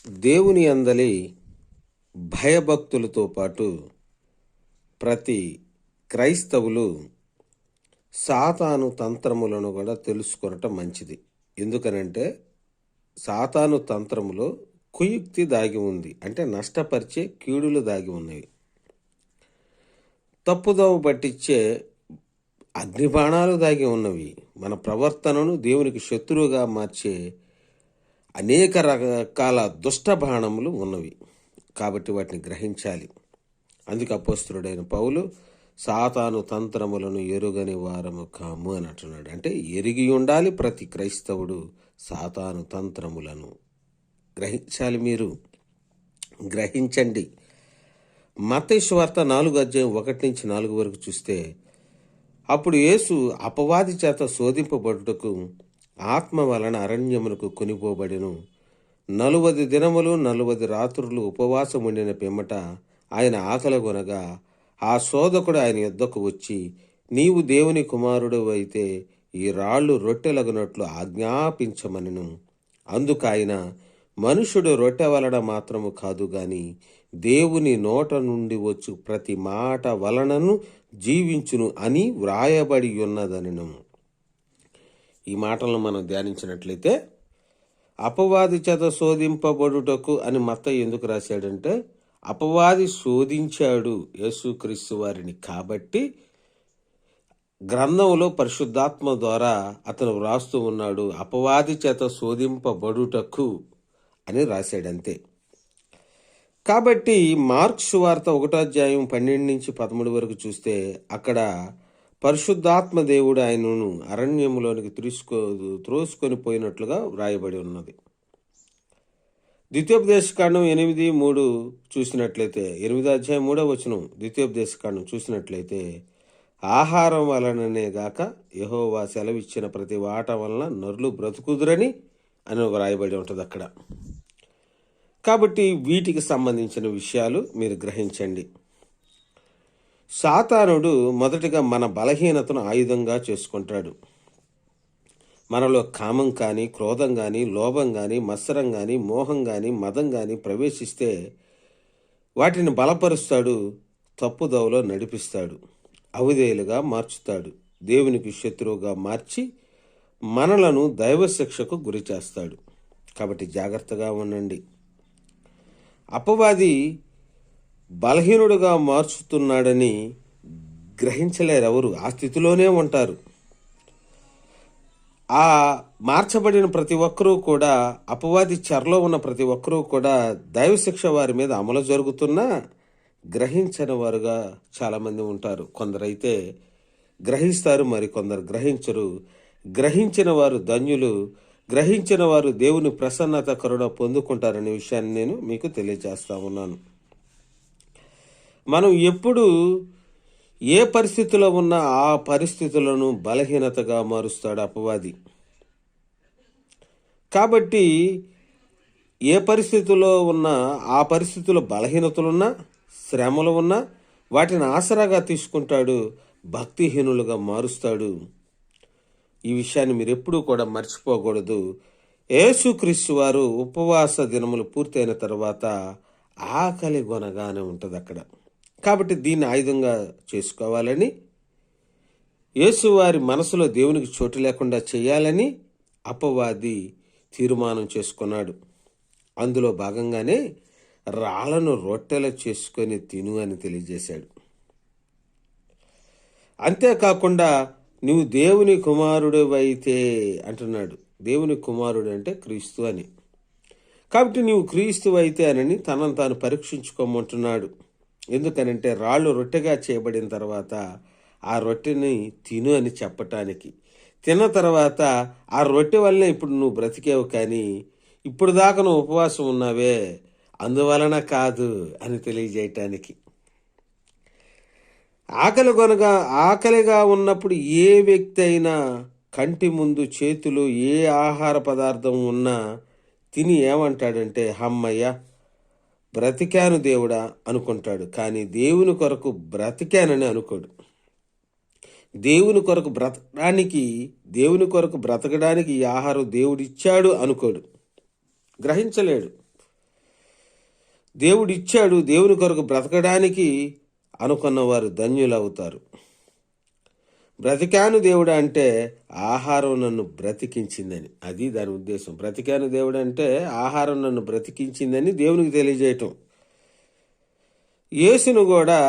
దేవుని అందలి భయభక్తులతో పాటు ప్రతి క్రైస్తవులు సాతాను తంత్రములను కూడా తెలుసుకొనటం మంచిది. ఎందుకనంటే సాతాను తంత్రములో కుయుక్తి దాగి ఉంది, అంటే నష్టపరిచే కీడులు దాగి ఉన్నవి. తప్పుదోవ పట్టించే అగ్నిబాణాలు దాగి ఉన్నవి. మన ప్రవర్తనను దేవునికి శత్రువుగా మార్చే అనేక రకాల దుష్ట బాణములు ఉన్నవి. కాబట్టి వాటిని గ్రహించాలి. అందుకు అపోస్తలుడైన పౌలు సాతాను తంత్రములను ఎరుగని వారము కాము అని అంటున్నాడు. అంటే ఎరిగి ఉండాలి ప్రతి క్రైస్తవుడు సాతాను తంత్రములను. గ్రహించాలి, మీరు గ్రహించండి. మత్తయి సువార్త 4:1-4 వరకు చూస్తే, అప్పుడు యేసు అపవాది చేత శోధింపబడుటకు ఆత్మ వలన అరణ్యమునకు కొనిపోబడెను. 40 దినములు 40 రాత్రులు ఉపవాసం ఉండిన పిమ్మట ఆయన ఆకలిగొనగా ఆ శోధకుడు ఆయన యొద్దకు వచ్చి, నీవు దేవుని కుమారుడు అయితే ఈ రాళ్ళు రొట్టెలగునట్లు ఆజ్ఞాపించమనెను. అందుకు ఆయన, మనుషుడు రొట్టె వలన మాత్రము కాదు గాని దేవుని నోట నుండి వచ్చు ప్రతి మాట వలనను జీవించును అని వ్రాయబడి ఉన్నదనెను. ఈ మాటలను మనం ధ్యానించినట్లయితే, అపవాది చేత శోధింపబడుటకు అని మత్తయి ఎందుకు రాశాడంటే, అపవాది శోధించాడు యేసుక్రీస్తు వారిని. కాబట్టి గ్రంథంలో పరిశుద్ధాత్మ ద్వారా అతను వ్రాస్తూ ఉన్నాడు, అపవాది చేత శోధింపబడుటకు అని రాశాడంతే. కాబట్టి మార్క్స్ సువార్త 1:12-13 వరకు చూస్తే, అక్కడ పరిశుద్ధాత్మ దేవుడు ఆయనను అరణ్యములోనికి త్రోసుకొని పోయినట్లుగా వ్రాయబడి ఉన్నది. ద్వితీయోపదేశకాండం 8:3 చూసినట్లయితే, 8:3 ద్వితీయోపదేశకాండం చూసినట్లయితే, ఆహారం వలననే గాక యెహోవా సెలవిచ్చిన ప్రతి వాట వలన నరులు బ్రతుకుదురని అని వ్రాయబడి ఉంటుంది అక్కడ. కాబట్టి వీటికి సంబంధించిన విషయాలు మీరు గ్రహించండి. సాతానుడు మొదటిగా మన బలహీనతను ఆయుధంగా చేసుకుంటాడు. మనలో కామం కానీ, క్రోధం కానీ, లోభం కానీ, మత్సరం కానీ, మోహం కానీ, మదం కానీ ప్రవేశిస్తే వాటిని బలపరుస్తాడు, తప్పుదోవలో నడిపిస్తాడు, అవిధేయులుగా మార్చుతాడు, దేవునికి శత్రువుగా మార్చి మనలను దైవశిక్షకు గురి చేస్తాడు. కాబట్టి జాగ్రత్తగా ఉండండి. అపవాది బలహీనుడుగా మార్చుతున్నాడని గ్రహించలేరు ఎవరు, ఆ స్థితిలోనే ఉంటారు. ఆ మార్చబడిన ప్రతి ఒక్కరూ కూడా, అపవాది చెరలో ఉన్న ప్రతి ఒక్కరూ కూడా దైవశిక్ష వారి మీద అమలు జరుగుతున్నా గ్రహించని వారుగా చాలామంది ఉంటారు. కొందరైతే గ్రహిస్తారు, మరి కొందరు గ్రహించరు. గ్రహించిన వారు ధన్యులు. గ్రహించిన వారు దేవుని ప్రసన్నత కరుణ పొందుకుంటారనే విషయాన్ని నేను మీకు తెలియజేస్తా ఉన్నాను. మనం ఎప్పుడు ఏ పరిస్థితిలో ఉన్నా ఆ పరిస్థితులను బలహీనతగా మారుస్తాడు అపవాది. కాబట్టి ఏ పరిస్థితిలో ఉన్నా ఆ పరిస్థితుల్లో బలహీనతలున్నా, శ్రమలు ఉన్నా వాటిని ఆసరాగా తీసుకుంటాడు, భక్తిహీనులుగా మారుస్తాడు. ఈ విషయాన్ని మీరు ఎప్పుడూ కూడా మర్చిపోకూడదు. యేసుక్రీస్తు వారు ఉపవాస దినములు పూర్తయిన తర్వాత ఆకలి గొనగానే ఉంటుంది అక్కడ. కాబట్టి దీన్ని ఆయుధంగా చేసుకోవాలని, యేసువారి మనసులో దేవునికి చోటు లేకుండా చేయాలని అపవాది తీర్మానం చేసుకున్నాడు. అందులో భాగంగానే రాళ్లను రొట్టెలు చేసుకొని తిను అని తెలియజేశాడు. అంతేకాకుండా నువ్వు దేవుని కుమారుడు అయితే అంటున్నాడు. దేవుని కుమారుడు అంటే క్రీస్తు అని. కాబట్టి నువ్వు క్రీస్తు అయితే అని తనను తాను పరీక్షించుకోమంటున్నాడు. ఎందుకనంటే రాళ్ళు రొట్టెగా చేయబడిన తర్వాత ఆ రొట్టెని తిను అని చెప్పటానికి, తిన్న తర్వాత ఆ రొట్టె వల్లనే ఇప్పుడు నువ్వు బ్రతికేవు, కానీ ఇప్పుడు దాకా నువ్వు ఉపవాసం ఉన్నావే అందువలన కాదు అని తెలియజేయటానికి. ఆకలిగా ఉన్నప్పుడు ఏ వ్యక్తి అయినా కంటి ముందు చేతులు ఏ ఆహార పదార్థం ఉన్నా తిని ఏమంటాడంటే, హమ్మయ్య బ్రతికాను దేవుడా అనుకుంటాడు. కానీ దేవుని కొరకు బ్రతికానని అనుకోడు. దేవుని కొరకు బ్రతకడానికి ఈ ఆహారం దేవుడిచ్చాడు అనుకోడు, గ్రహించలేడు. దేవుడు ఇచ్చాడు, దేవుని కొరకు బ్రతకడానికి అనుకున్న వారు ధన్యులవుతారు. బ్రతికాను దేవుడు అంటే ఆహారం నన్ను బ్రతికించిందని, అది దాని ఉద్దేశం. బ్రతికాను దేవుడు అంటే ఆహారం నన్ను బ్రతికించిందని దేవునికి తెలియజేయటం. యేసును కూడా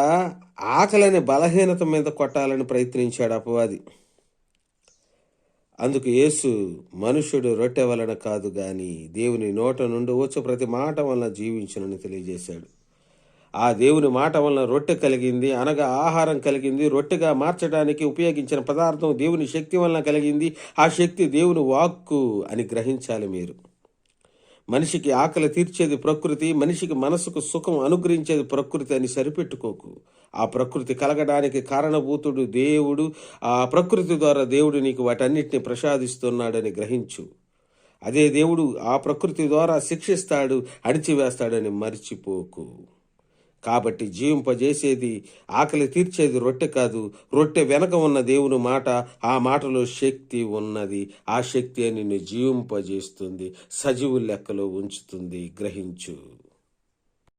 ఆకలిని బలహీనత మీద కొట్టాలని ప్రయత్నించాడు అపవాది. అందుకు యేసు మనుష్యుడు రొట్టె వలన కాదు గాని దేవుని నోట నుండి వచ్చు ప్రతి మాట వలన జీవించునని తెలియజేశాడు. ఆ దేవుని మాట వలన రొట్టె కలిగింది, అనగా ఆహారం కలిగింది. రొట్టెగా మార్చడానికి ఉపయోగించిన పదార్థం దేవుని శక్తి వలన కలిగింది. ఆ శక్తి దేవుని వాక్కు అని గ్రహించాలి మీరు. మనిషికి ఆకలి తీర్చేది ప్రకృతి, మనిషికి మనసుకు సుఖం అనుగ్రహించేది ప్రకృతి అని సరిపెట్టుకోకు. ఆ ప్రకృతి కలగడానికి కారణభూతుడు దేవుడు. ఆ ప్రకృతి ద్వారా దేవుడు నీకు వాటన్నిటిని ప్రసాదిస్తున్నాడని గ్రహించు. అదే దేవుడు ఆ ప్రకృతి ద్వారా శిక్షిస్తాడు, అణిచివేస్తాడని మర్చిపోకు. కాబట్టి జీవింపజేసేది, ఆకలి తీర్చేది రొట్టె కాదు, రొట్టె వెనక ఉన్న దేవుని మాట. ఆ మాటలో శక్తి ఉన్నది. ఆ శక్తి నిన్ను జీవింపజేస్తుంది, సజీవు లెక్కలో ఉంచుతుంది. గ్రహించు.